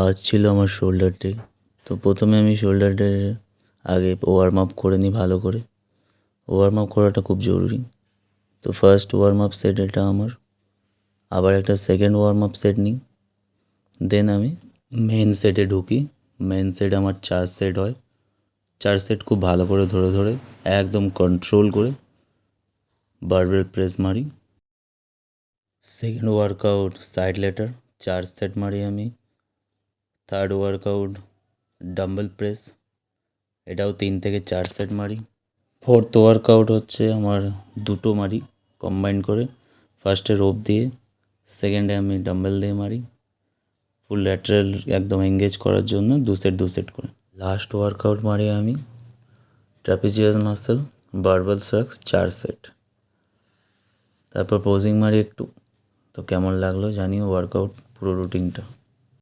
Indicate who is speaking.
Speaker 1: আজ ছিল আমার শোল্ডার ডে। তো প্রথমে আমি শোল্ডার ডের আগে ওয়ার্ম আপ করে নিই ভালো করে। ওয়ার্ম আপ করাটা খুব জরুরি। তো ফার্স্ট ওয়ার্ম আপ সেট এটা আমার, আবার একটা সেকেন্ড ওয়ার্ম আপ সেট নিই। দেন আমি মেন সেটে ঢুকি। মেন সেট আমার 4 সেট হয়। 4 সেট খুব ভালো করে ধরে ধরে একদম কন্ট্রোল করে বারবেল প্রেস মারি। Second workout side letter 4 set মারি আমি। থার্ড ওয়ার্কআউট ডাম্বেল প্রেস, এটাও 3 থেকে 4 সেট মারি। ফোর্থ ওয়ার্কআউট হচ্ছে আমার দুটো মারি কম্বাইন করে। ফার্স্টে রোপ দিয়ে, সেকেন্ডে আমি ডাম্বেল দিয়ে মারি। ফুল ল্যাটারাল একদম এঙ্গেজ করার জন্য 2 সেট করে। লাস্ট ওয়ার্কআউট মারি আমি ট্রাপিজিয়াস মাসেল বারবেল সার্কস 4 সেট। তারপর পোজিং মারি একটু। তো কেমন লাগলো জানিও ওয়ার্কআউট পুরো রুটিনটা।